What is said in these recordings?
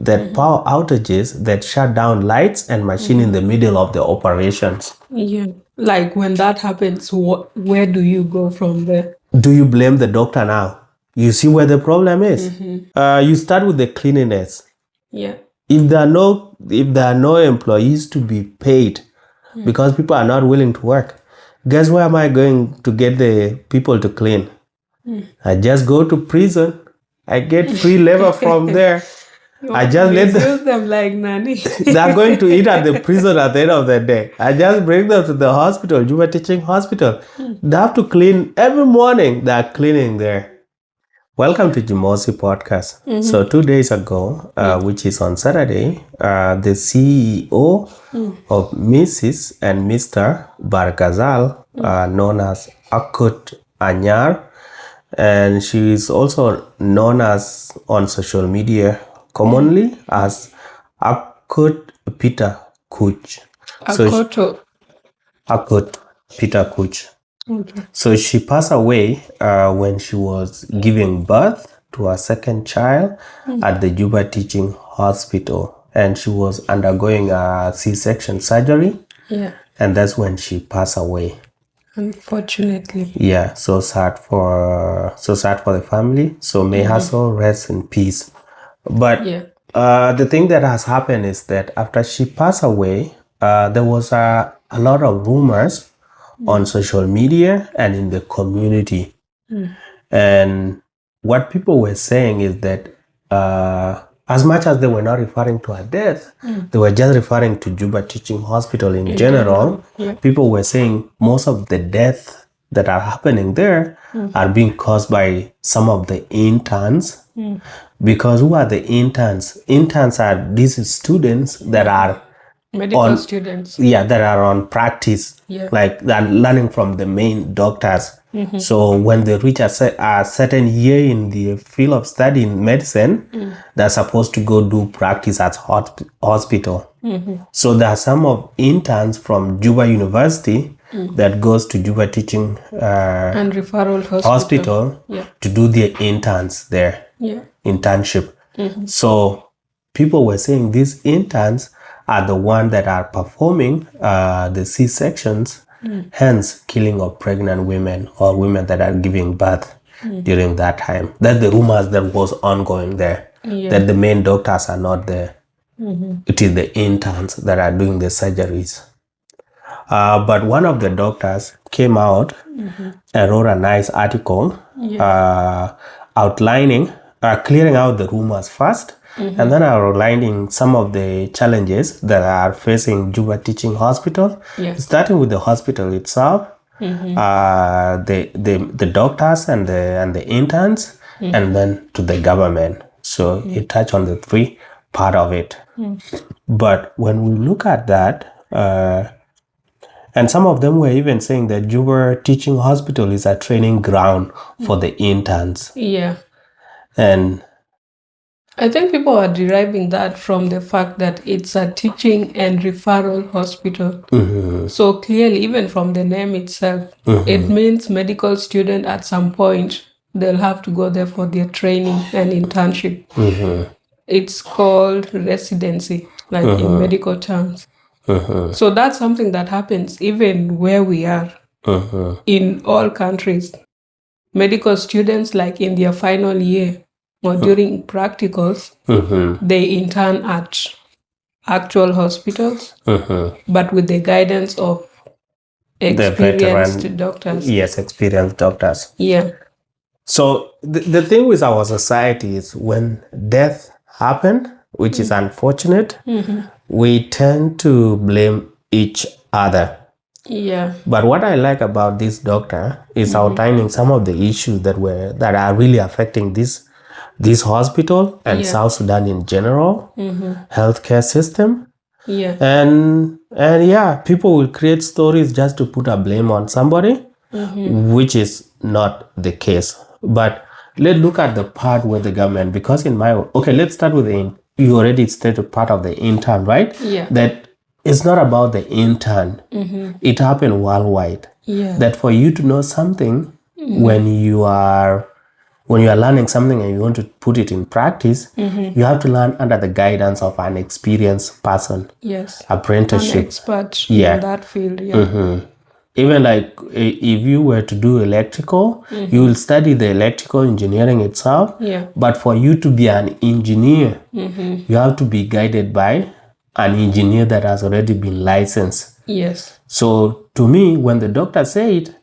that power outages that shut down lights and machine in the middle of the operations. Yeah. Like when that happens, where do you go from there? Do you blame the doctor now? You see where the problem is. You start with the cleanliness. Yeah. If there are no employees to be paid because people are not willing to work, guess where am I going to get the people to clean? I just go to prison. I get free labor from there. I just let them. Use them like nanny. They're going to eat at the prison at the end of the day. I just bring them to the hospital, Juba Teaching Hospital. They have to clean every morning. They're cleaning there. Welcome to Jimosi podcast. So 2 days ago, which is on Saturday, the CEO of Mrs. and Mr. Bargazal, known as Akut Anyar, and she is also known as on social media commonly as Akut Peter Kuch. Akut Peter Kuch. Okay. So she passed away when she was giving birth to her second child at the Juba Teaching Hospital, and she was undergoing a C-section surgery. Yeah. And that's when she passed away. Unfortunately. Yeah, so sad for the family. So may her soul rest in peace. But the thing that has happened is that after she passed away, there was a lot of rumors on social media and in the community. And what people were saying is that as much as they were not referring to her death, they were just referring to Juba Teaching Hospital in general. People were saying most of the deaths that are happening there are being caused by some of the interns. Because who are the interns? Interns are these students that are medical students. Yeah, that are on practice. Like they're learning from the main doctors. So when they reach a certain year in the field of study in medicine, they're supposed to go do practice at hospital. So there are some of interns from Juba University that goes to Juba Teaching and Referral Hospital to do their interns there. Internship. So people were saying these interns are the ones that are performing the C-sections, hence killing of pregnant women or women that are giving birth during that time. That's the rumors that was ongoing there, that the main doctors are not there. It is the interns that are doing the surgeries. But one of the doctors came out and wrote a nice article outlining, clearing out the rumors first, and then outlining some of the challenges that are facing Juba Teaching Hospital, starting with the hospital itself, the doctors and the interns, and then to the government. So it touched on the three part of it. But when we look at that, and some of them were even saying that Juba Teaching Hospital is a training ground for the interns. Yeah. And I think people are deriving that from the fact that it's a teaching and referral hospital. So clearly, even from the name itself, it means medical student at some point, they'll have to go there for their training and internship. It's called residency, like in medical terms. So that's something that happens even where we are in all countries. Medical students, like in their final year or during practicals, they intern at actual hospitals, but with the guidance of experienced doctors. Yes, experienced doctors. Yeah. So the thing with our society is when death happened, which is unfortunate, we tend to blame each other. Yeah. But what I like about this doctor is outlining some of the issues that are really affecting this hospital and South Sudan in general, healthcare system. Yeah. And people will create stories just to put a blame on somebody, which is not the case. But let's look at the part where the government, because let's start with you already stated part of the intern, right? Yeah. That it's not about the intern. It happened worldwide. Yeah. That for you to know something when you are when you are learning something and you want to put it in practice, you have to learn under the guidance of an experienced person. Yes. Apprenticeship. An expert in that field. Yeah. Even like if you were to do electrical, you will study the electrical engineering itself. Yeah. But for you to be an engineer, you have to be guided by an engineer that has already been licensed. Yes. So to me, when the doctor said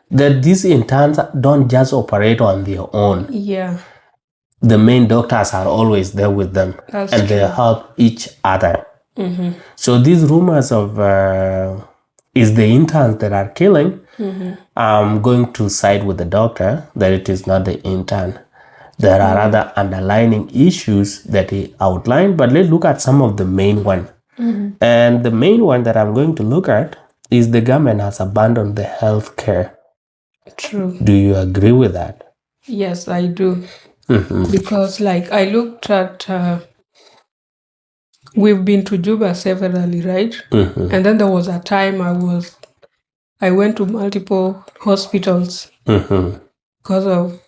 that these interns don't just operate on their own, Yeah. the main doctors are always there with them. That's and true. They help each other. So these rumors of is the interns that are killing, I'm going to side with the doctor that it is not the intern. There are other underlying issues that he outlined, but let's look at some of the main one. And the main one that I'm going to look at is the government has abandoned the healthcare. True. Do you agree with that? Yes, I do. Because like I looked at, we've been to Juba severally, right? And then there was a time I went to multiple hospitals because of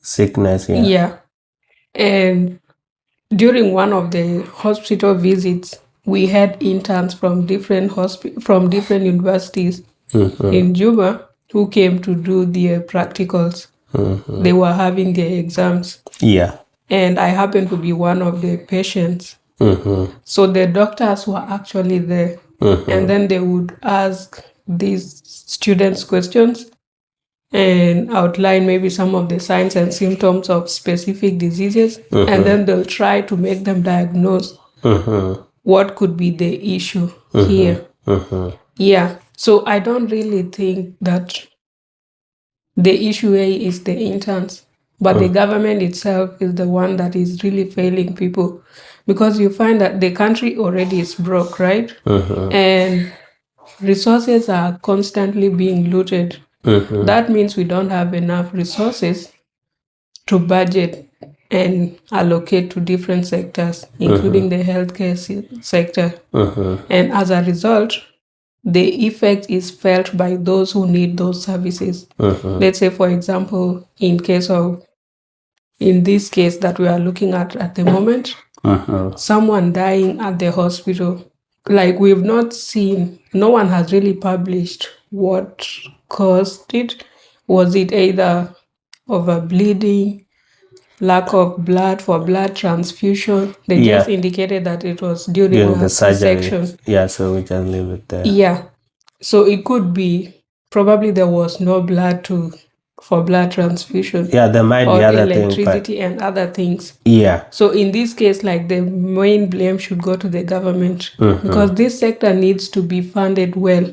sickness. Yeah. And during one of the hospital visits, we had interns from different universities in Juba who came to do their practicals. They were having their exams. Yeah. And I happened to be one of the patients. So the doctors were actually there. And then they would ask these students questions and outline maybe some of the signs and symptoms of specific diseases. And then they'll try to make them diagnose what could be the issue here. Yeah. So I don't really think that the issue is the interns, but the government itself is the one that is really failing people, because you find that the country already is broke, right? And resources are constantly being looted. That means we don't have enough resources to budget and allocate to different sectors, including the healthcare sector. And as a result, the effect is felt by those who need those services. Let's say, for example, in this case that we are looking at the moment, someone dying at the hospital, like we've not seen, no one has really published what caused it. Was it either overbleeding, lack of blood for blood transfusion? They just indicated that it was during the a C-section. Yeah, so we just leave it there. Yeah. So it could be probably there was no blood for blood transfusion. Yeah, there might be other things, electricity and other things. Yeah. So in this case, like the main blame should go to the government, because this sector needs to be funded well.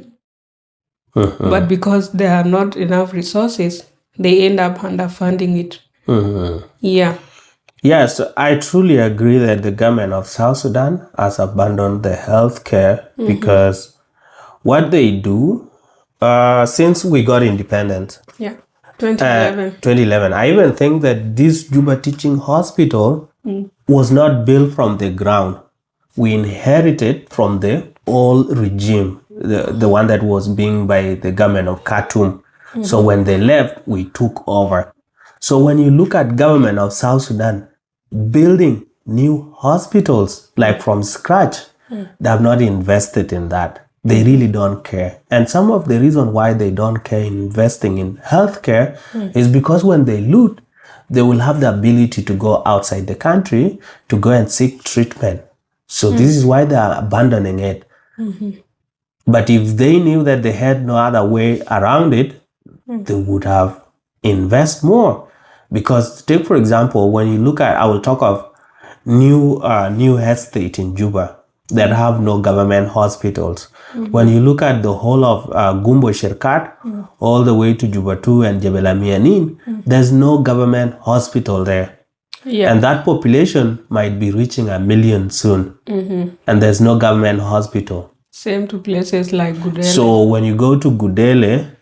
But because there are not enough resources, they end up underfunding it. Yeah. Yes, I truly agree that the government of South Sudan has abandoned the healthcare because what they do, since we got independent. Yeah, 2011. 2011. I even think that this Juba Teaching Hospital was not built from the ground. We inherited from the old regime, the one that was being by the government of Khartoum. So when they left, we took over. So when you look at government of South Sudan building new hospitals like from scratch, they have not invested in that. They really don't care. And some of the reason why they don't care investing in healthcare is because when they loot, they will have the ability to go outside the country to go and seek treatment. So this is why they are abandoning it. But if they knew that they had no other way around it, they would have invest more. Because take for example, when you look at, I will talk of new estate in Juba that have no government hospitals. When you look at the whole of Gumbo Shirkat, all the way to Juba 2 and Jebel Amianin, there's no government hospital there. Yeah. And that population might be reaching 1 million soon. And there's no government hospital. Same to places like Gudele. So when you go to Gudele,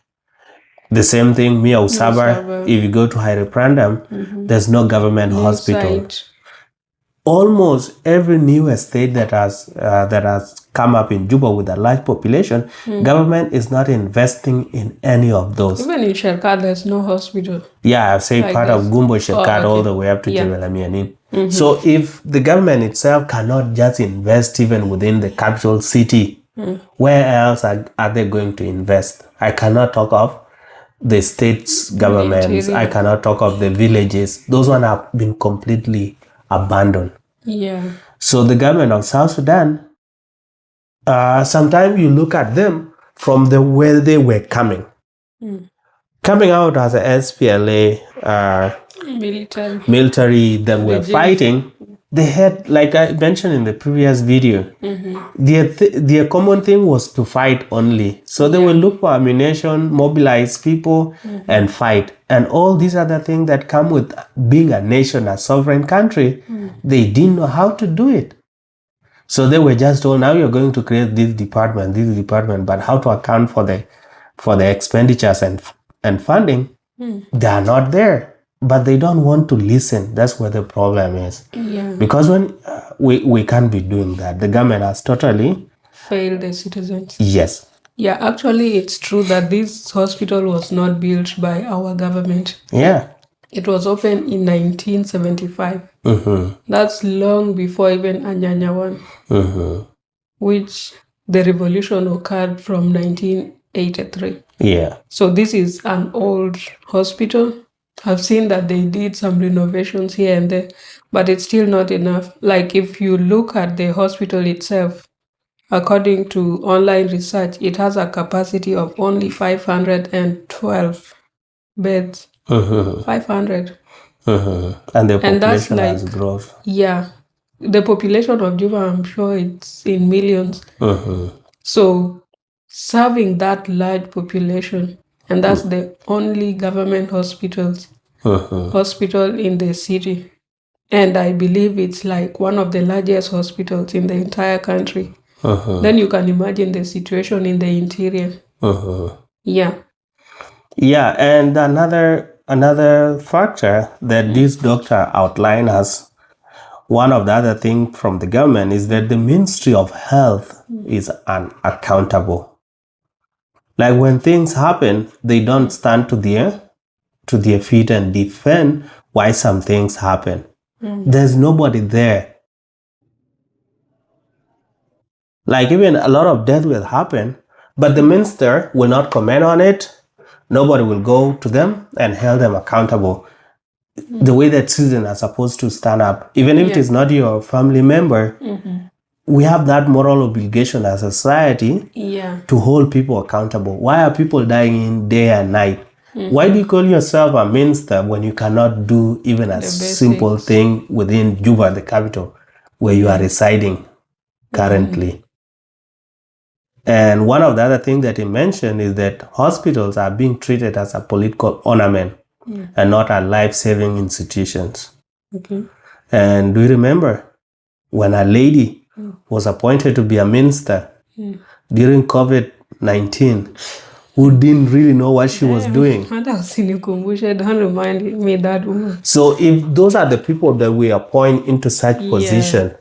the same thing, Mia Usaba. If you go to Hyreprandam, there's no government hospital. almost every new estate that has come up in Juba with a large population, government is not investing in any of those. Even in Sherkat, there's no hospital. Yeah, I've said part of Gumbo, Sherkat, all the way up to Jerusalem. So if the government itself cannot just invest even within the capital city, where else are they going to invest? I cannot talk of the state's governments. I cannot talk of the villages. Those ones have been completely abandoned. Yeah. So the government of South Sudan, sometimes you look at them from the where they were coming. Coming out as a SPLA military that were fighting, they had, like I mentioned in the previous video, their common thing was to fight only. So they will look for ammunition, mobilize people, and fight. And all these other things that come with being a nation, a sovereign country, they didn't know how to do it. So they were just told, now you're going to create this department, but how to account for the expenditures and funding, they are not there. But they don't want to listen. That's where the problem is. Yeah. Because when we can't be doing that. The government has totally failed the citizens. Yes. Yeah, actually, it's true that this hospital was not built by our government. Yeah. It was opened in 1975. That's long before even Anyanya won, which the revolution occurred from 1983. Yeah. So this is an old hospital. I've seen that they did some renovations here and there, but it's still not enough. Like if you look at the hospital itself, according to online research, it has a capacity of only 512 beds. 500. And the population has grown. Yeah. The population of Juba, I'm sure it's in millions. So serving that large population, and that's the only government hospital in the city. And I believe it's like one of the largest hospitals in the entire country. Then you can imagine the situation in the interior. Yeah. Yeah, and another factor that this doctor outlined as one of the other things from the government is that the Ministry of Health is unaccountable. Like when things happen, they don't stand to their feet and defend why some things happen. There's nobody there. Like even a lot of death will happen, but the minister will not comment on it. Nobody will go to them and hold them accountable. The way that citizens are supposed to stand up, even if it is not your family member, we have that moral obligation as a society to hold people accountable. Why are people dying in day and night? Why do you call yourself a minister when you cannot do even a simple thing within Juba, the capital, where you are residing currently? And one of the other things that he mentioned is that hospitals are being treated as a political ornament and not as life-saving institutions. And do you remember when a lady was appointed to be a minister during COVID-19 who didn't really know what she was doing? Don't remind me that woman. So if those are the people that we appoint into such position,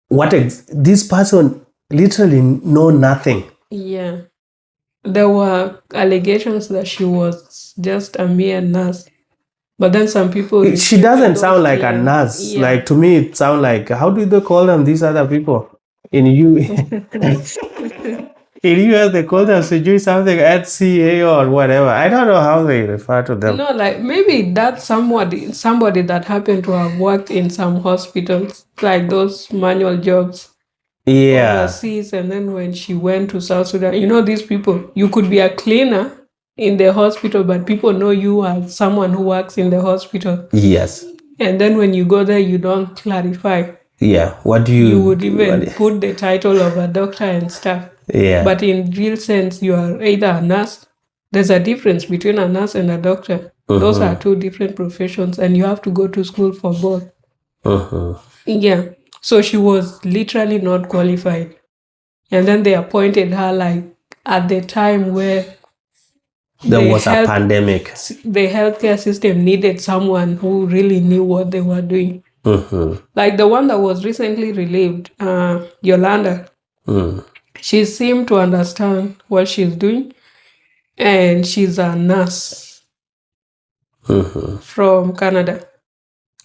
this person literally know nothing. Yeah. There were allegations that she was just a mere nurse. But then some people... She doesn't sound like a nurse. Yeah. Like to me, it sounds like, how do they call them, these other people? In US, they call them something HCA or whatever. I don't know how they refer to them. No, like maybe that's somebody that happened to have worked in some hospitals, like those manual jobs. Overseas, and then when she went to South Sudan, these people, you could be a cleaner in the hospital, but people know you as someone who works in the hospital. Yes. And then when you go there, you don't clarify. Yeah. What do you... You would even put the title of a doctor and stuff. Yeah. But in real sense, you are either a nurse. There's a difference between a nurse and a doctor. Those are two different professions, and you have to go to school for both. Yeah. So she was literally not qualified. And then they appointed her like at the time where there was a pandemic. The healthcare system needed someone who really knew what they were doing. Like the one that was recently relieved, Yolanda. She seemed to understand what she's doing, and she's a nurse from Canada.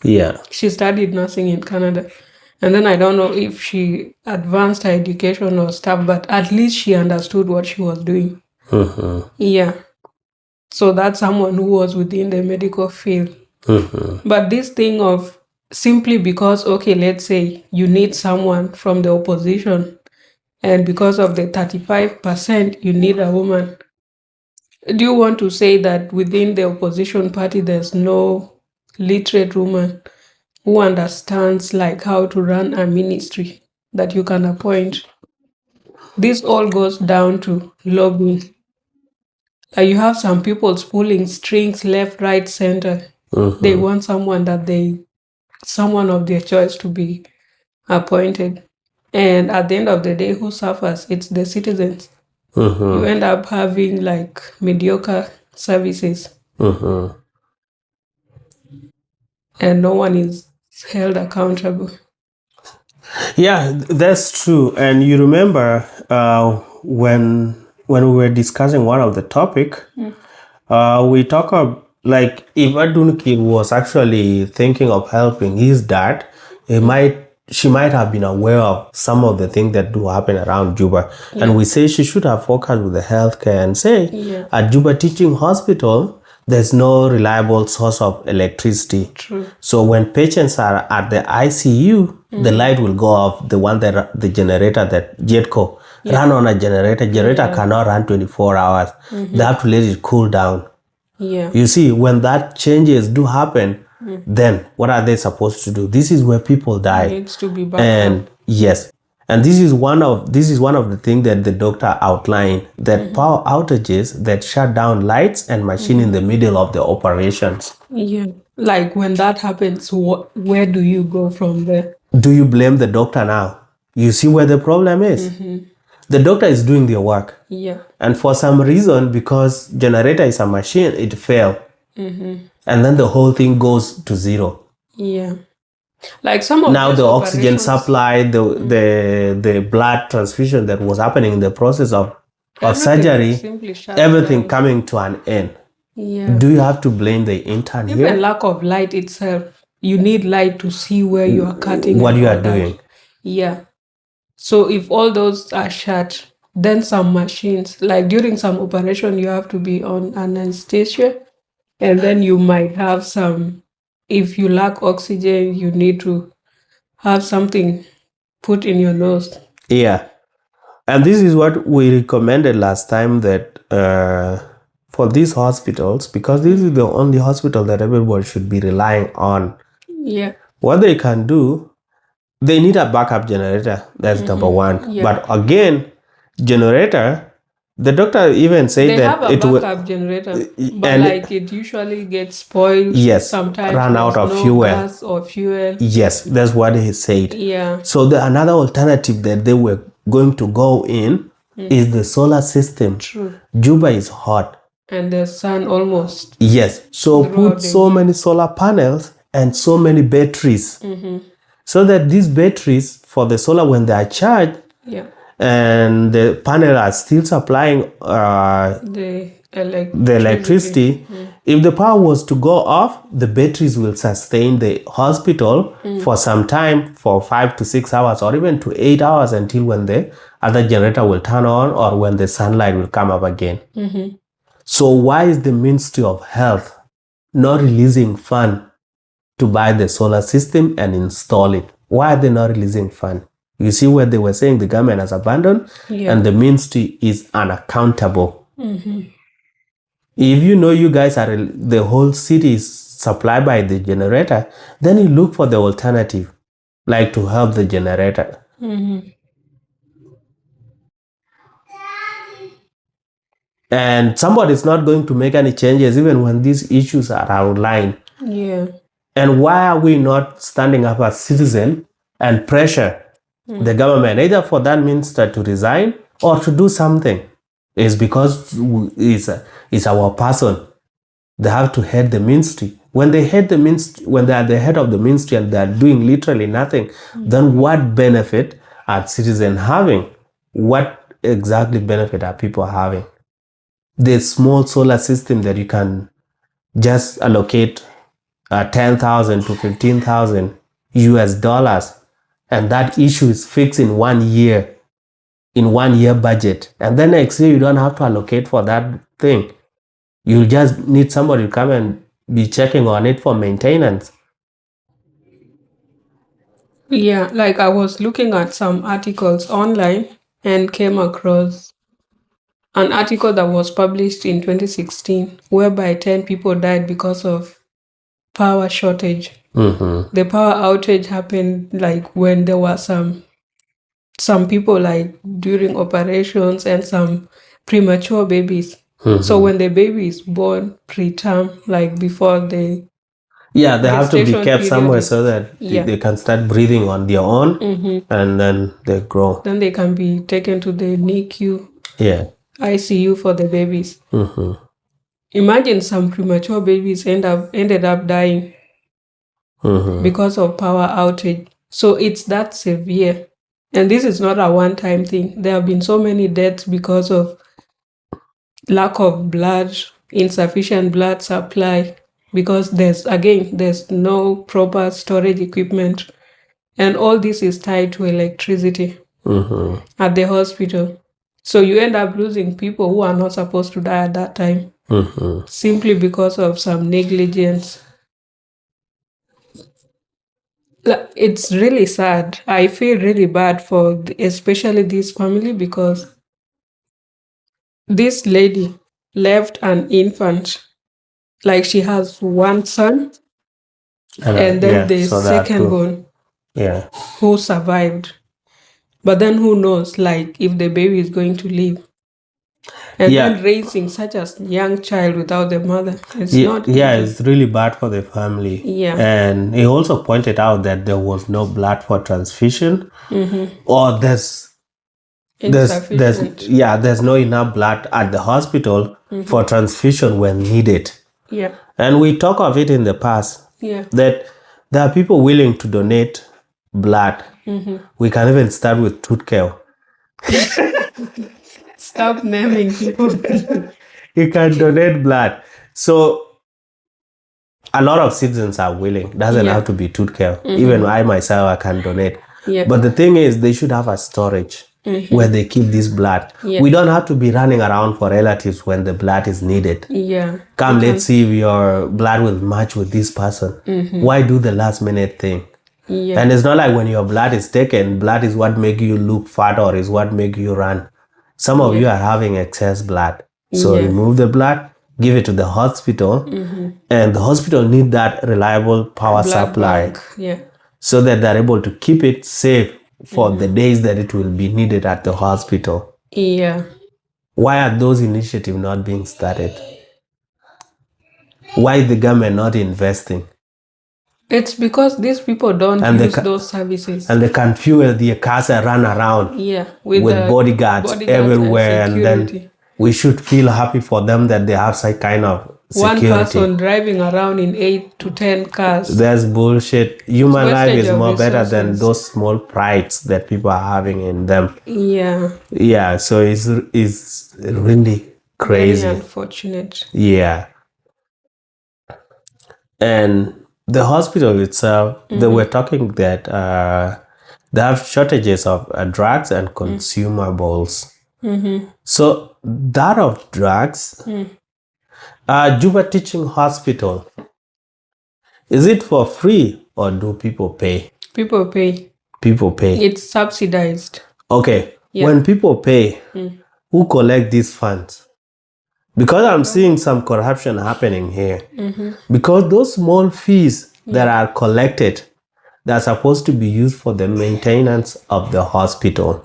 Yeah. She studied nursing in Canada. And then I don't know if she advanced her education or stuff, but at least she understood what she was doing. Yeah. So that's someone who was within the medical field. But this thing of simply because, okay, let's say you need someone from the opposition, and because of the 35%, you need a woman. Do you want to say that within the opposition party, there's no literate woman who understands like how to run a ministry that you can appoint? This all goes down to lobbying. You have some people pulling strings left, right, center. They want someone of their choice to be appointed. And at the end of the day, who suffers? It's the citizens. You end up having like mediocre services. And no one is held accountable. Yeah, that's true. And you remember when we were discussing one of the topic, we talk about like if Adunki was actually thinking of helping his dad, she might have been aware of some of the things that do happen around Juba. And we say she should have focused with the healthcare and say at Juba Teaching Hospital, there's no reliable source of electricity. True. So when patients are at the ICU, the light will go off, the generator that Jetco run on a generator. Generator cannot run 24 hours. They have to let it cool down. Yeah. You see, when that changes do happen, then what are they supposed to do? This is where people die. It needs to be back And up. yes. And this is one of the things that the doctor outlined, that power outages that shut down lights and machine in the middle of the operations. Yeah. Like when that happens, where do you go from there? Do you blame the doctor now? You see where the problem is? The doctor is doing their work. Yeah. And for some reason, because generator is a machine, it failed. And then the whole thing goes to zero. Yeah. Like some of now these the oxygen operations- supply, the blood transfusion that was happening in the process of Everything surgery, simply shut everything down. coming to an end. Yeah. Do you have to blame the intern Even here? lack of light itself. You need light to see where you are cutting What and you all are that. doing. Yeah. So if all those are shut, then some machines, like during some operation, you have to be on anesthesia, and then you might have some, if you lack oxygen, you need to have something put in your nose. Yeah. And this is what we recommended last time, that for these hospitals, because this is the only hospital that everybody should be relying on. Yeah. What they can do, they need a backup generator. That's number one. Yeah. But again, generator, the doctor even said They that have a it will, backup generator, but and like it usually gets spoiled. Yes, Sometimes run out there's of no fuel. gas or fuel. Yes, that's what he said. Yeah. So another alternative that they were going to go in is the solar system. True. Juba is hot. And the sun almost. Yes. So throughout put the so many solar panels and so many batteries. So that these batteries for the solar, when they are charged, Yeah. and the panel are still supplying The electricity, if the power was to go off, the batteries will sustain the hospital for some time, for 5 to 6 hours or even to 8 hours, until when the other generator will turn on or when the sunlight will come up again. So why is the Ministry of Health not releasing fund to buy the solar system and install it? Why are they not releasing fund? You see where they were saying the government has abandoned, and the ministry is unaccountable. If you know you guys are, the whole city is supplied by the generator, then you look for the alternative, like to help the generator. And somebody is not going to make any changes even when these issues are outlined. Yeah. And why are we not standing up as citizens and pressure the government, either for that minister to resign or to do something? It's because it's our person. they have to head the ministry. When they head the ministry, when they are the head of the ministry and they are doing literally nothing, then what benefit are citizens having? What exactly benefit are people having? The small solar system that you can just allocate 10,000 to 15,000 US dollars, and that issue is fixed in 1 year, in 1 year budget, and then next year you don't have to allocate for that thing. You just need somebody to come and be checking on it for maintenance. Yeah, like I was looking at some articles online and came across an article that was published in 2016 whereby 10 people died because of power shortage. The power outage happened like when there were some people like during operations and some premature babies. So when the baby is born preterm, like before the they have to be kept period somewhere so that they can start breathing on their own, and then they grow. Then they can be taken to the NICU, ICU for the babies. Imagine some premature babies ended up dying because of power outage. So it's that severe. And this is not a one-time thing. There have been so many deaths because of lack of blood, insufficient blood supply, because there's no proper storage equipment. And all this is tied to electricity at the hospital. So you end up losing people who are not supposed to die at that time simply because of some negligence. It's really sad. I feel really bad for especially this family because this lady left an infant. Like she has one son and then the second born who survived. But then who knows, like, if the baby is going to live. And then raising such a young child without the mother, it's not easy. It's really bad for the family. And he also pointed out that there was no blood for transfusion, or there's no enough blood at the hospital for transfusion when needed. And we talk of it in the past that there are people willing to donate blood. We can even start with tooth care. Stop naming people. You can donate blood. So a lot of citizens are willing. Doesn't have to be tooth care. Even I myself, I can donate. But the thing is, they should have a storage where they keep this blood. We don't have to be running around for relatives when the blood is needed. Come, let's see if your blood will match with this person. Why do the last minute thing? And it's not like when your blood is taken, blood is what makes you look fat or is what makes you run. Some of you are having excess blood. So remove the blood, give it to the hospital, and the hospital need that reliable power supply so that they're able to keep it safe for the days that it will be needed at the hospital. Why are those initiatives not being started? Why is the government not investing? It's because these people don't use those services. And they can fuel their cars and run around with bodyguards everywhere. And then we should feel happy for them that they have some kind of security. One person driving around in 8 to 10 cars. That's bullshit. Human life is more better than those small prides that people are having in them. So it's really crazy. Very unfortunate. And the hospital itself, they were talking that they have shortages of drugs and consumables. So that of drugs, Juba Teaching Hospital, is it for free or do people pay? People pay. People pay. It's subsidized. Okay. When people pay, who collect these funds? Because I'm seeing some corruption happening here. Because those small fees that are collected, they're supposed to be used for the maintenance of the hospital.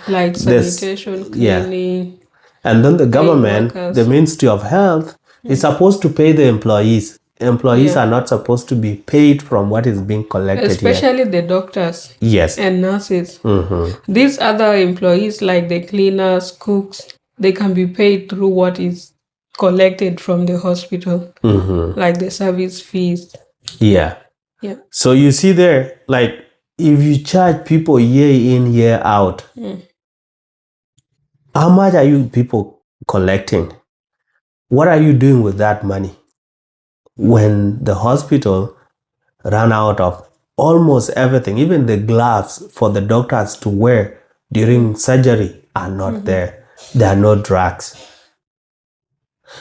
Like sanitation, cleaning. And then the government, the Ministry of Health, is supposed to pay the employees. Employees are not supposed to be paid from what is being collected especially the doctors and nurses. These other employees like the cleaners, cooks, they can be paid through what is collected from the hospital, like the service fees. Yeah. So you see there, like, if you charge people year in, year out, how much are you people collecting? What are you doing with that money? When the hospital ran out of almost everything, even the gloves for the doctors to wear during surgery are not there. There are no drugs.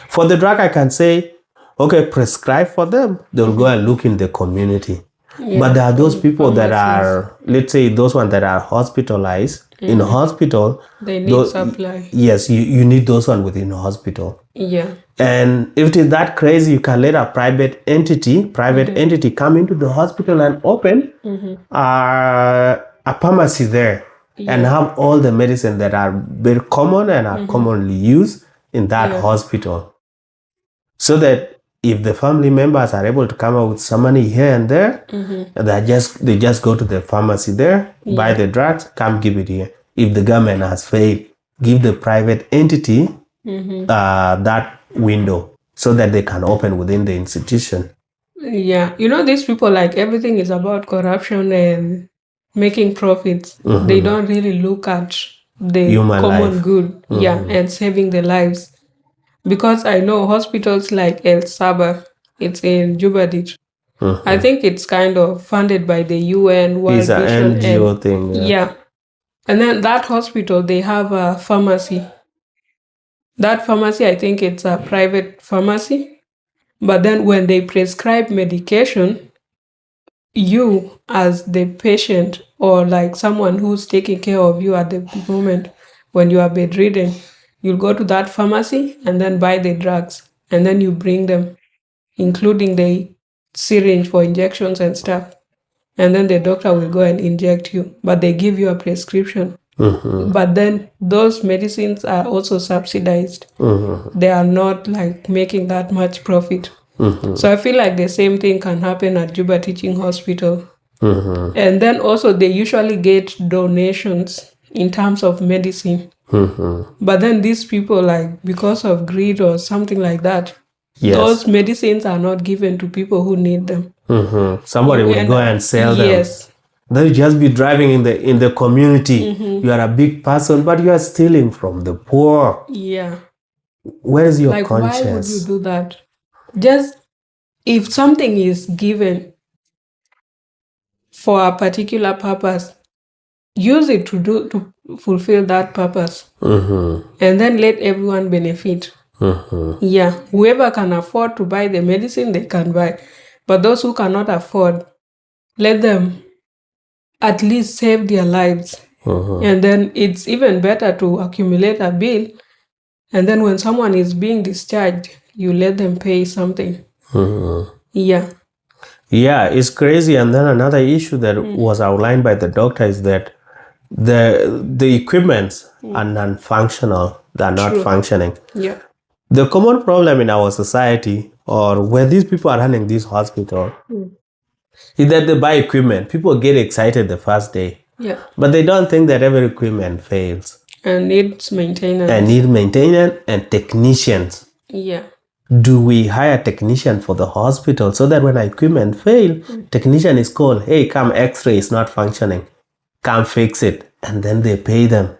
For the drug, I can say, okay, prescribe for them. They'll go and look in the community. But there are those people that are, let's say, those ones that are hospitalized in a hospital. They need supply. Yes, you need those ones within a hospital. Yeah. And if it is that crazy, you can let a private entity come into the hospital and open a pharmacy there and have all the medicine that are very common and are commonly used in that hospital. So that if the family members are able to come up with some money here and there, they just go to the pharmacy there, buy the drugs, come give it here. If the government has failed, give the private entity that window so that they can open within the institution. Yeah, these people, like, everything is about corruption and making profits. They don't really look at the Human common life. good, and saving the lives. Because I know hospitals like El Sabah, it's in Juba Teaching. I think it's kind of funded by the UN, World It's an Vision, NGO thing. Yeah. And then that hospital, they have a pharmacy. That pharmacy, I think it's a private pharmacy. But then when they prescribe medication, you as the patient, or like someone who's taking care of you at the moment when you are bedridden, you'll go to that pharmacy and then buy the drugs, and then you bring them, including the syringe for injections and stuff. And then the doctor will go and inject you, but they give you a prescription. But then those medicines are also subsidized. They are not like making that much profit. So I feel like the same thing can happen at Juba Teaching Hospital. And then also they usually get donations in terms of medicine. But then these people, like, because of greed or something like that, those medicines are not given to people who need them. Somebody will go and sell them. Yes. They'll just be driving in the community. You are a big person, but you are stealing from the poor. Yeah. Where's your Like, conscience? why would you do that? Just, if something is given for a particular purpose, use it to fulfill that purpose. And then let everyone benefit. Yeah, whoever can afford to buy the medicine, they can buy. But those who cannot afford, let them at least save their lives. And then it's even better to accumulate a bill, and then when someone is being discharged, you let them pay something. Yeah. Yeah, it's crazy. And then another issue that was outlined by the doctor is that the equipments are non-functional. They're not functioning. Yeah. The common problem in our society, or where these people are running this hospital, is that they buy equipment. People get excited the first day. Yeah. But they don't think that every equipment fails. And needs maintenance. And need maintenance and technicians. Yeah. Do we hire a technician for the hospital so that when equipment fail, technician is called, hey, come, x-ray is not functioning. Come fix it. And then they pay them.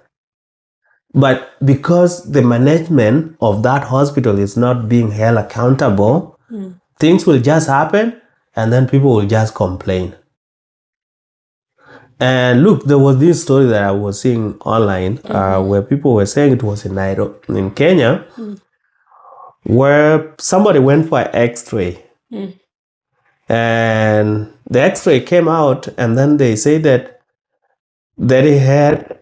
But because the management of that hospital is not being held accountable, things will just happen and then people will just complain. And look, there was this story that I was seeing online where people were saying it was in Nairobi, in Kenya, where somebody went for an x-ray. And the x-ray came out and then they say that he had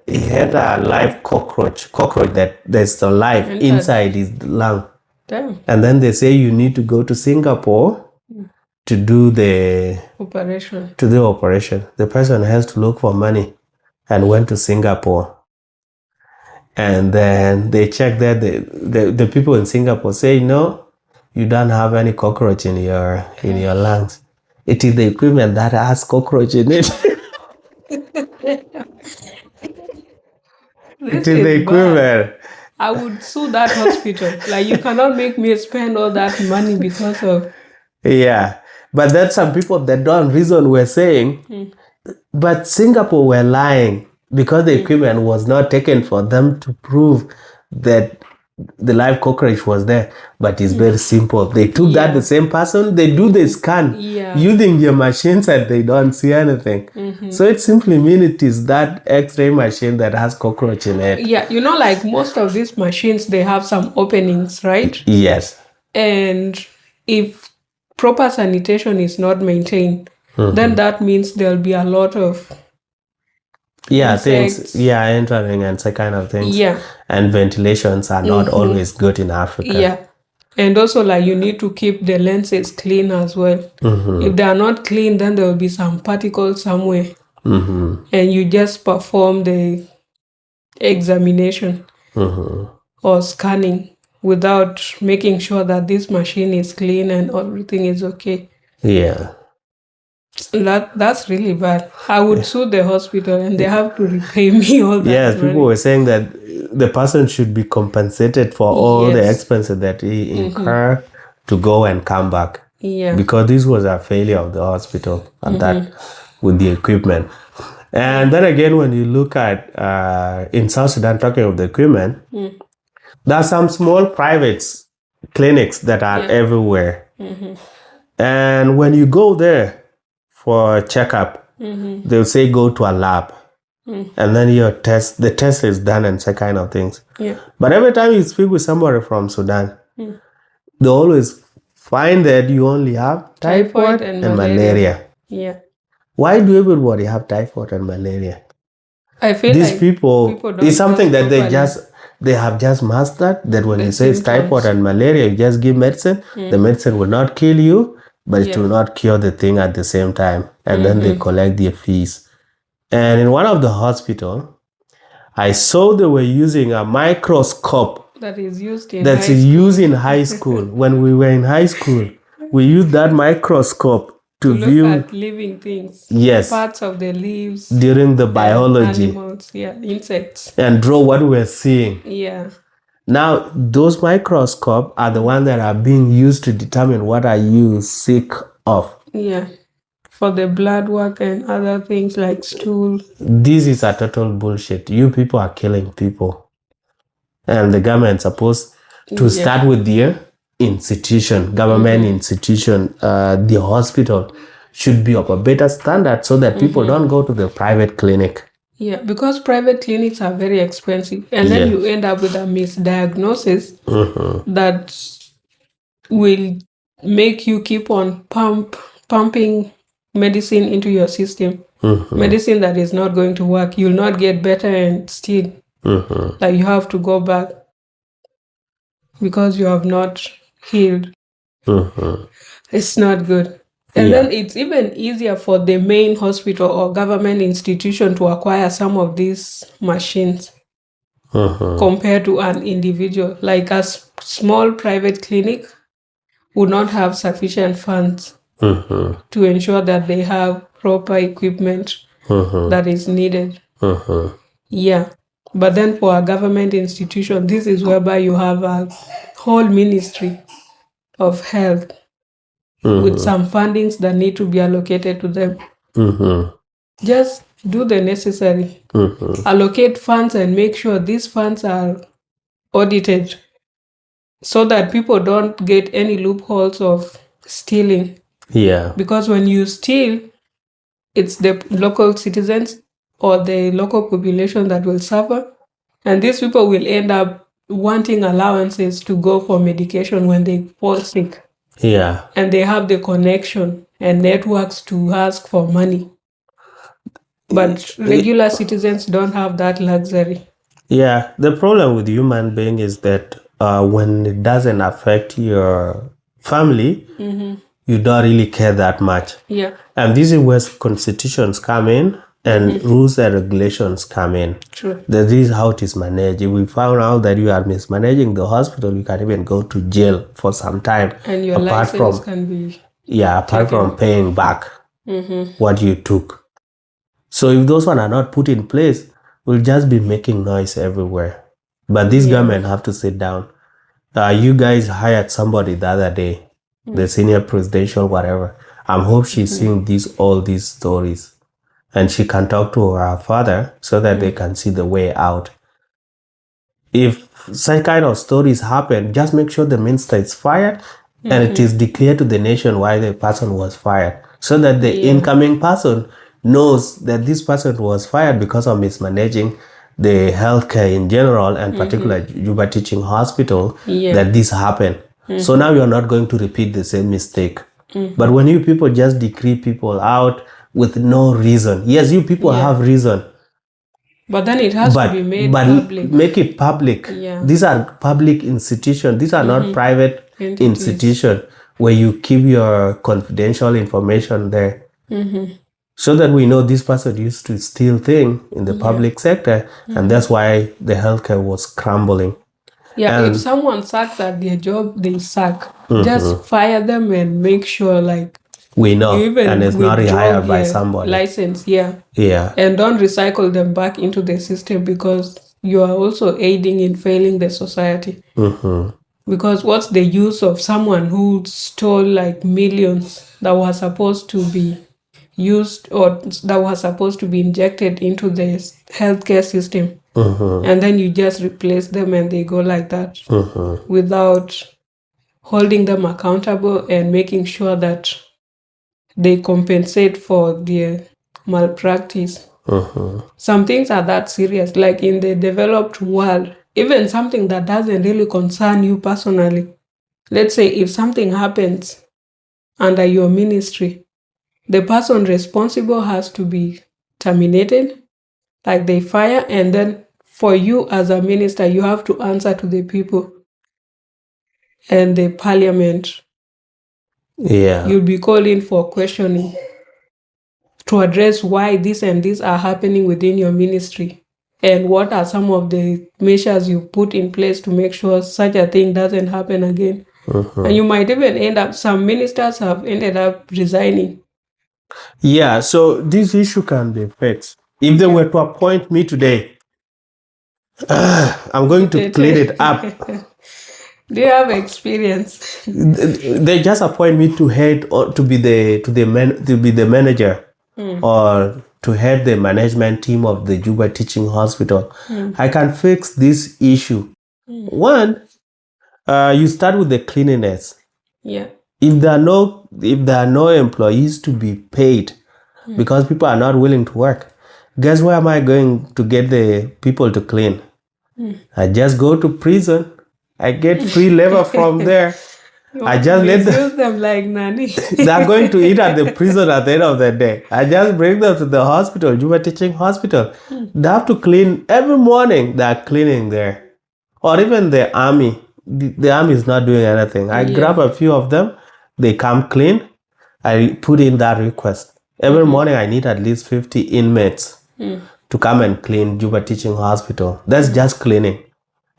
a live cockroach that there's a life inside his lung. Damn. And then they say you need to go to Singapore to do the operation. The person has to look for money and went to Singapore. And then they checked that the people in Singapore say, no, you don't have any cockroach in your lungs. It is the equipment that has cockroach in it. It is the equipment. I would sue that hospital. Like, you cannot make me spend all that money because of... Yeah. But then some people that don't reason were saying, but Singapore were lying because the equipment was not taken for them to prove that the live cockroach was there. But it's very simple. They took that the same person, they do the scan using their machines and they don't see anything. So it simply means it is that X-ray machine that has cockroach in it. Yeah, like most of these machines, they have some openings, right? Yes. And if proper sanitation is not maintained, then that means there'll be a lot of things entering and that kind of things. And ventilations are not always good in Africa. And also, like, you need to keep the lenses clean as well. If they are not clean, then there will be some particles somewhere. And you just perform the examination or scanning without making sure that this machine is clean and everything is okay. Yeah. That's really bad. I would sue the hospital and they have to repay me all that Yes, money. people were saying that the person should be compensated for all the expenses that he incurred to go and come back. Yeah. Because this was a failure of the hospital and that with the equipment. And then again, when you look at in South Sudan, talking of the equipment, there are some small private clinics that are everywhere. And when you go there for a checkup, they'll say go to a lab. And then the test is done and that kind of things. But every time you speak with somebody from Sudan, they always find that you only have typhoid and malaria. Yeah. Why do everybody have typhoid and malaria? I feel These like people don't it's something that properly. they have just mastered, that when The you say it's typhoid and malaria, you just give medicine. The medicine will not kill you, but it will not cure the thing at the same time. And then they collect their fees. And in one of the hospital, I saw they were using a microscope that is used in that's used in high school. When we were in high school, we used that microscope to view at living things. Yes. Parts of the leaves. During the biology. Animals, insects. And draw what we're seeing. Yeah. Now, those microscopes are the ones that are being used to determine what are you sick of. Yeah. For the blood work and other things like stool. This is a total bullshit. You people are killing people. And the government supposed to start with their institution, government institution, the hospital should be of a better standard so that people don't go to the private clinic. Yeah, because private clinics are very expensive. And then you end up with a misdiagnosis that will make you keep on pumping medicine into your system. Medicine that is not going to work. You'll not get better and still. Like, you have to go back because you have not healed. It's not good. And then it's even easier for the main hospital or government institution to acquire some of these machines compared to an individual. Like, a small private clinic would not have sufficient funds to ensure that they have proper equipment that is needed. Yeah. But then for a government institution, this is whereby you have a whole ministry of health with some fundings that need to be allocated to them. Just do the necessary. Allocate funds and make sure these funds are audited so that people don't get any loopholes of stealing. Yeah. Because when you steal, it's the local citizens or the local population that will suffer. And these people will end up wanting allowances to go for medication when they fall sick. Yeah. And they have the connection and networks to ask for money. But regular citizens don't have that luxury. Yeah. The problem with human being is that when it doesn't affect your family, you don't really care that much. Yeah. And this is where constitutions come in and rules and regulations come in. True. This is how it is managed. If we found out that you are mismanaging the hospital, you can even go to jail for some time. And your license can be apart from paying back what you took. So if those ones are not put in place, we'll just be making noise everywhere. But these government have to sit down. You guys hired somebody the other day, the senior presidential whatever. I hope she's seeing all these stories, and she can talk to her father so that they can see the way out. If such kind of stories happen, just make sure the minister is fired and it is declared to the nation why the person was fired, so that the incoming person knows that this person was fired because of mismanaging the healthcare in general, and particularly Juba Teaching Hospital, that this happened. So now you're not going to repeat the same mistake. But when you people just decree people out with no reason, yes, you people have reason. But then it has to be made public. Make it public. These are public institutions. These are not private institutions where you keep your confidential information there. So that we know this person used to steal things in the public sector, and that's why the healthcare was crumbling. If someone sucks at their job, they suck. Just fire them and make sure, like, we know, and it's not rehired by somebody. License, and don't recycle them back into the system, because you are also aiding in failing the society. Because what's the use of someone who stole like millions that was supposed to be used, or that was supposed to be injected into the healthcare system, and then you just replace them and they go like that without holding them accountable and making sure that they compensate for their malpractice. Some things are that serious, like in the developed world, even something that doesn't really concern you personally. Let's say if something happens under your ministry, the person responsible has to be terminated, like they fire, and then for you as a minister, you have to answer to the people and the parliament. You'll be calling for questioning to address why this and this are happening within your ministry, and what are some of the measures you put in place to make sure such a thing doesn't happen again. And you might even end up, some ministers have ended up resigning. So this issue can be fixed. If they were to appoint me today, I'm going to clean it up. Do you have experience? They just appoint me to head, or to be the manager, or to head the management team of the Juba Teaching Hospital. I can fix this issue. One, you start with the cleanliness. If there are no employees to be paid because people are not willing to work, guess where am I going to get the people to clean? I just go to prison. I get free labor from there. I just let them like nanny. They're going to eat at the prison at the end of the day. I just bring them to the hospital, Juba Teaching Hospital. They have to clean every morning. They're cleaning there. Or even the army. The army is not doing anything. I grab a few of them. They come clean. I put in that request. Every morning I need at least 50 inmates to come and clean Juba Teaching Hospital. That's just cleaning.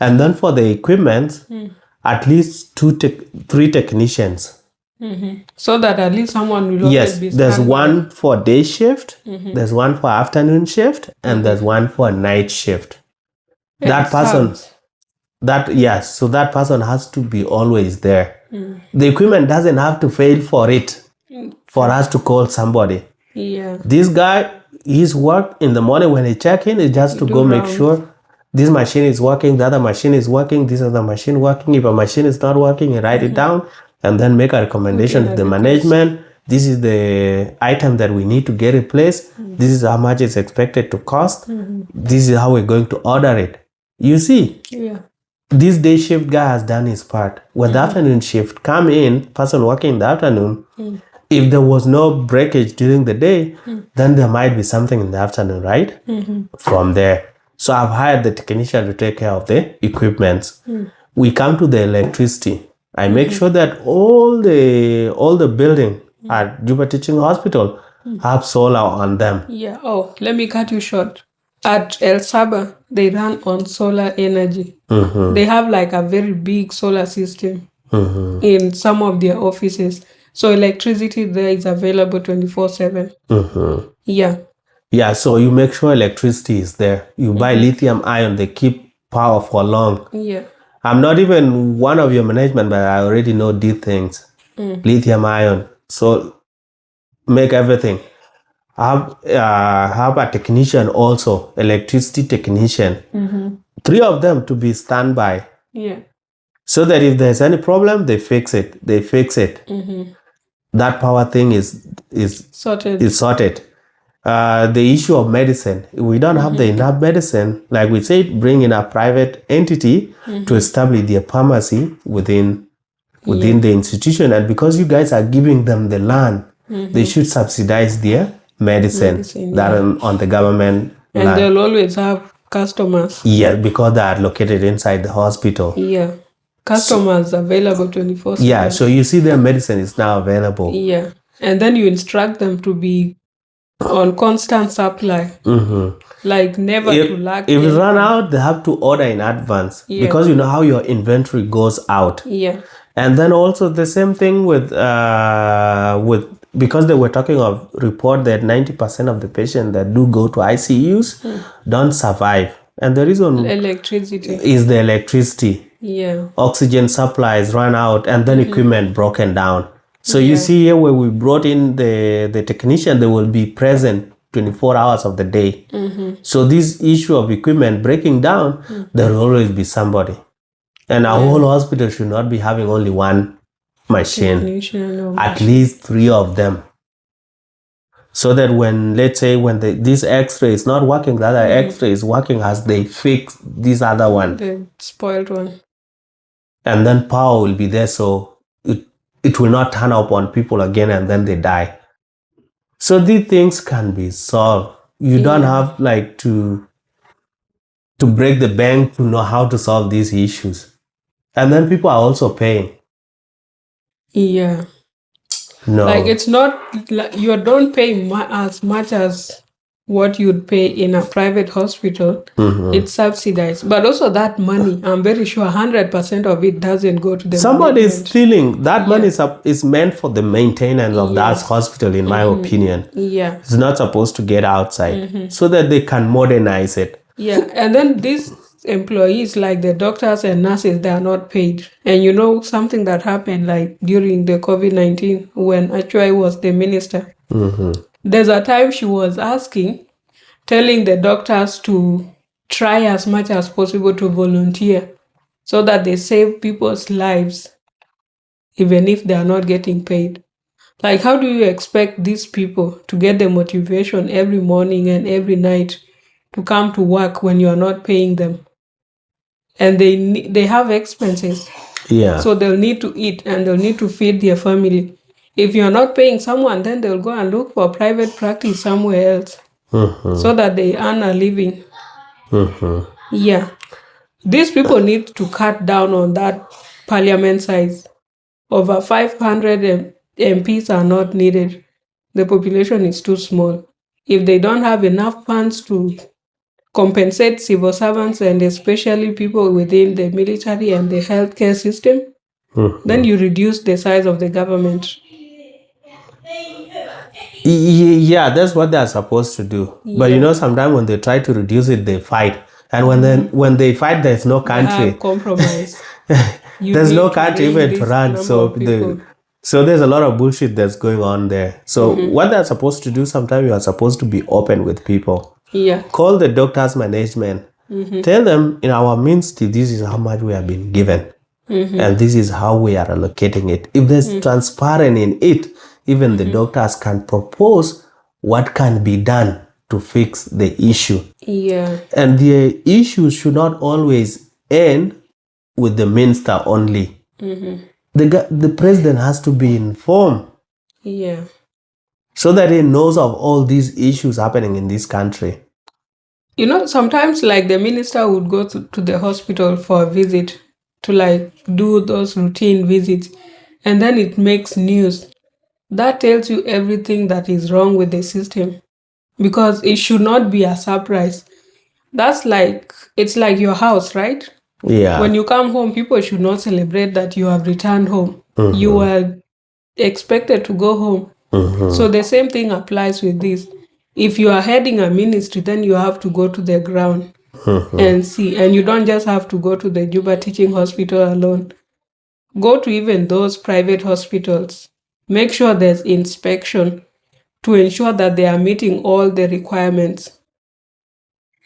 And then for the equipment, at least 3 technicians. So that at least someone will always be there's one for day shift, there's one for afternoon shift, and there's one for night shift. So that person has to be always there. The equipment doesn't have to fail for us to call somebody. This guy, his work in the morning when he check in is just to go make sure this machine is working, the other machine is working, this other machine working. If a machine is not working, you write it down and then make a recommendation to the management. This is the item that we need to get replaced. This is how much it's expected to cost. This is how we're going to order it. You see, this day shift guy has done his part. When the afternoon shift come in, person working in the afternoon, if there was no breakage during the day, then there might be something in the afternoon, right? From there. So I've hired the technician to take care of the equipment. We come to the electricity. I make sure that all the building at Juba Teaching Hospital have solar on them. Let me cut you short. At El Saba, they run on solar energy. They have like a very big solar system in some of their offices. So electricity there is available 24/7. So you make sure electricity is there. You buy lithium ion, they keep power for long. Yeah. I'm not even one of your management, but I already know these things. Lithium ion. So make everything. Have a technician also, electricity technician. 3 of them to be standby. Yeah. So that if there's any problem, they fix it. That power thing is sorted. The issue of medicine, we don't have the enough medicine. Like we said, bring in a private entity to establish their pharmacy within the institution. And because you guys are giving them the land, they should subsidize their medicine that on the government and land. They'll always have customers. Yeah, because they are located inside the hospital. Yeah. Customers available 24/7. Yeah, so you see their medicine is now available. Yeah. And then you instruct them to be on constant supply. Like never to lack. If it run out, they have to order in advance. Because you know how your inventory goes out. Yeah. And then also the same thing with because they were talking of report that 90% of the patients that do go to ICUs don't survive. And the reason is the electricity. Yeah. Oxygen supplies run out and then equipment broken down. So you see here where we brought in the technician, they will be present 24 hours of the day. So this issue of equipment breaking down, there will always be somebody. And our whole hospital should not be having only one machine, at least 3 of them. So that when, let's say, when this X-ray is not working, the other X-ray is working as they fix this other one. The spoiled one. And then power will be there, so it will not turn up on people again and then they die. So these things can be solved. You don't have like to break the bank to know how to solve these issues. And then people are also paying. Yeah. No. Like it's not, you don't pay as much as what you'd pay in a private hospital. It's subsidized. But also that money, I'm very sure 100% of it doesn't go to the Somebody is stealing. That money is meant for the maintenance of that hospital, in my opinion. Yeah. It's not supposed to get outside so that they can modernize it. Yeah. And then these employees, like the doctors and nurses, they are not paid. And you know something that happened like during the COVID-19 when Achwai was the minister. There's a time she was telling the doctors to try as much as possible to volunteer so that they save people's lives, even if they are not getting paid. Like, how do you expect these people to get the motivation every morning and every night to come to work when you are not paying them? And they have expenses. Yeah. So they'll need to eat and they'll need to feed their family. If you're not paying someone, then they'll go and look for private practice somewhere else so that they earn a living. Yeah. These people need to cut down on that parliament size. Over 500 MPs are not needed. The population is too small. If they don't have enough funds to compensate civil servants and especially people within the military and the healthcare system, then you reduce the size of the government. Yeah, that's what they're supposed to do. But you know, sometimes when they try to reduce it, they fight. And when they fight, there's no country. Compromise. There's no country even to run. So there's a lot of bullshit that's going on there. So what they're supposed to do, sometimes you are supposed to be open with people. Yeah. Call the doctor's management. Tell them, in our means, this is how much we have been given. And this is how we are allocating it. If there's transparent in it, even the doctors can propose what can be done to fix the issue. Yeah. And the issue should not always end with the minister only. The president has to be informed. Yeah. So that he knows of all these issues happening in this country. You know, sometimes like the minister would go to the hospital for a visit to like do those routine visits, and then it makes news. That tells you everything that is wrong with the system, because it should not be a surprise. That's like, it's like your house, right? Yeah. When you come home, people should not celebrate that you have returned home. You are expected to go home. So the same thing applies with this. If you are heading a ministry, then you have to go to the ground. and see. And you don't just have to go to the Juba Teaching Hospital alone. Go to even those private hospitals. Make sure there's inspection to ensure that they are meeting all the requirements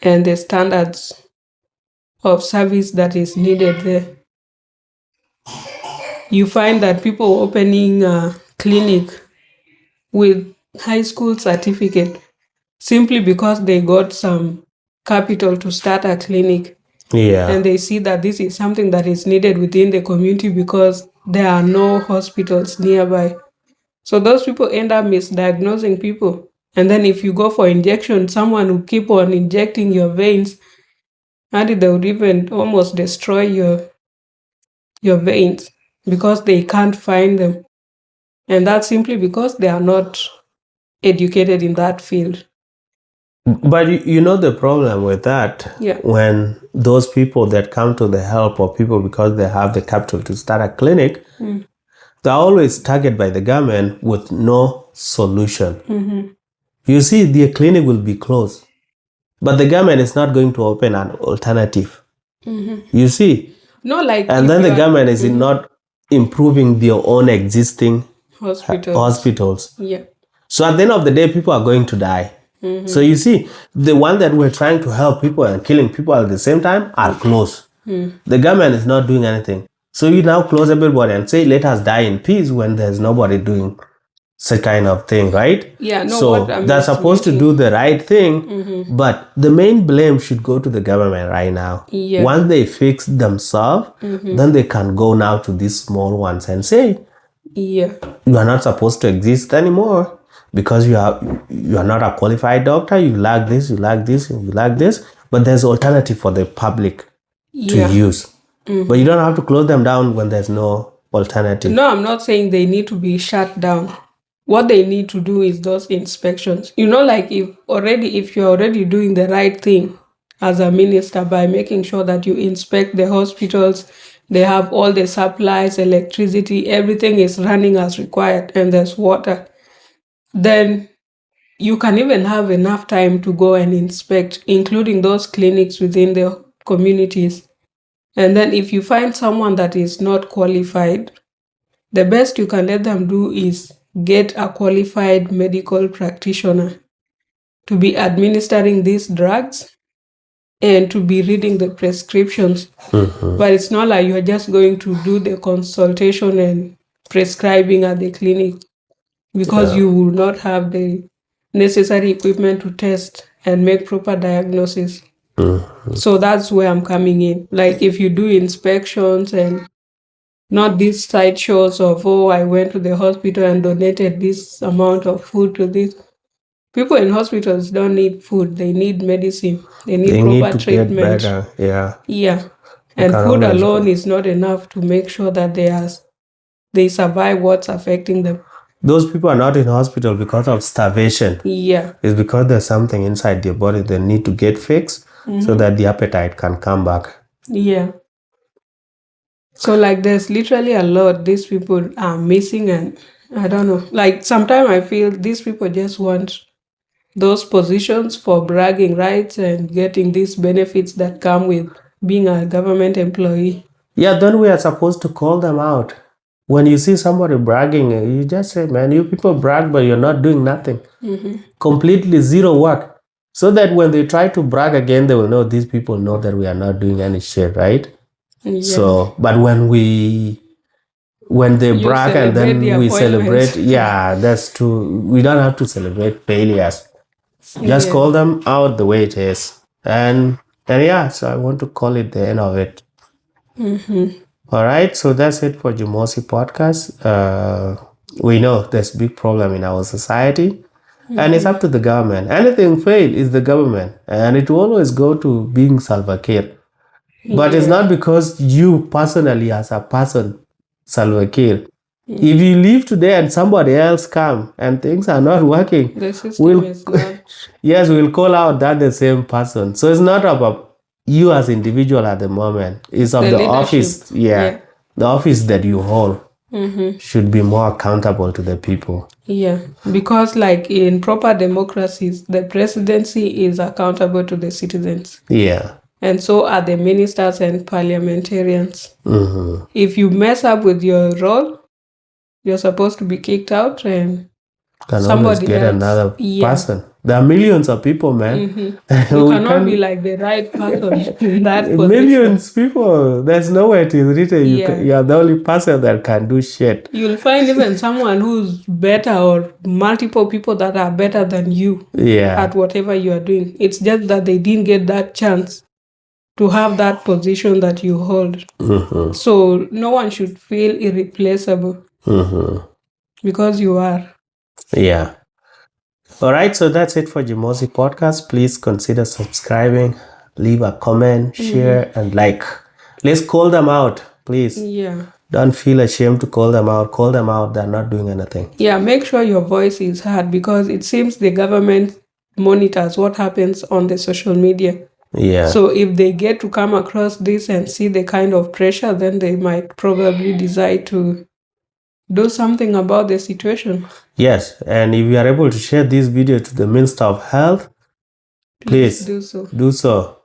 and the standards of service that is needed there. You find that people opening a clinic with high school certificate simply because they got some capital to start a clinic. Yeah. And they see that this is something that is needed within the community because there are no hospitals nearby. So those people end up misdiagnosing people. And then if you go for injection, someone will keep on injecting your veins, and they would even almost destroy your veins because they can't find them. And that's simply because they are not educated in that field. But you know the problem with that, when those people that come to the help of people because they have the capital to start a clinic, they're always targeted by the government with no solution. You see, the clinic will be closed, but the government is not going to open an alternative. You see? No, like, and then the government is not improving their own existing hospitals. Yeah. So at the end of the day, people are going to die. So you see, the one that we're trying to help people and killing people at the same time are closed. The government is not doing anything. So you now close everybody and say, let us die in peace when there's nobody doing such kind of thing, right? Yeah, no, so they're supposed to do the right thing, but the main blame should go to the government right now. Yeah. Once they fix themselves, then they can go now to these small ones and say, you are not supposed to exist anymore because you are not a qualified doctor. You lack this, you lack this, and you lack this. But there's alternative for the public to use. But you don't have to close them down when there's no alternative. No, I'm not saying they need to be shut down. What they need to do is those inspections. Like if you're already doing the right thing as a minister by making sure that you inspect the hospitals, they have all the supplies, electricity, everything is running as required, and there's water, then you can even have enough time to go and inspect, including those clinics within the communities. And then if you find someone that is not qualified, the best you can let them do is get a qualified medical practitioner to be administering these drugs and to be reading the prescriptions. But it's not like you're just going to do the consultation and prescribing at the clinic, because you will not have the necessary equipment to test and make proper diagnosis. So that's where I'm coming in. Like if you do inspections and not these sideshows of, I went to the hospital and donated this amount of food to this. People in hospitals don't need food. They need medicine. They need proper treatment. Get better. Yeah. And food alone is not enough to make sure that they survive what's affecting them. Those people are not in hospital because of starvation. Yeah. It's because there's something inside their body they need to get fixed so that the appetite can come back. Yeah. So like there's literally a lot these people are missing, and I don't know. Like sometimes I feel these people just want those positions for bragging rights and getting these benefits that come with being a government employee. Yeah, then we are supposed to call them out. When you see somebody bragging, you just say, man, you people brag, but you're not doing nothing. Completely zero work. So that when they try to brag again, they will know these people know that we are not doing any shit, right? Yeah. So, but when they brag and then we celebrate, that's true. We don't have to celebrate failures. Just call them out the way it is. And so I want to call it the end of it. All right, so that's it for Jimosi podcast. We know there's a big problem in our society, and it's up to the government. Anything fail is the government, and it will always go to being Salva Kiir. But it's not because you personally, as a person, Salva Kiir. If you leave today and somebody else come and things are not working, the system is not. Yes, we'll call out that the same person. So it's not about you as individual at the moment. It's of the office. The office that you hold should be more accountable to the people. Yeah, because like in proper democracies, the presidency is accountable to the citizens. Yeah. and so are the ministers and parliamentarians. If you mess up with your role, you're supposed to be kicked out and can always somebody get else. another person. There are millions of people, man. You cannot be like the right person in that position. Millions people. There's nowhere it is written. You are the only person that can do shit. You'll find even someone who's better or multiple people that are better than you at whatever you are doing. It's just that they didn't get that chance to have that position that you hold. So no one should feel irreplaceable because you are. Yeah. All right, so that's it for Jimosi podcast. Please consider subscribing, leave a comment, share, and like. Let's call them out, please. Yeah. Don't feel ashamed to call them out. Call them out. They're not doing anything. Yeah, make sure your voice is heard because it seems the government monitors what happens on the social media. Yeah. So if they get to come across this and see the kind of pressure, then they might probably decide to do something about the situation. Yes, and if you are able to share this video to the Minister of Health, please do so.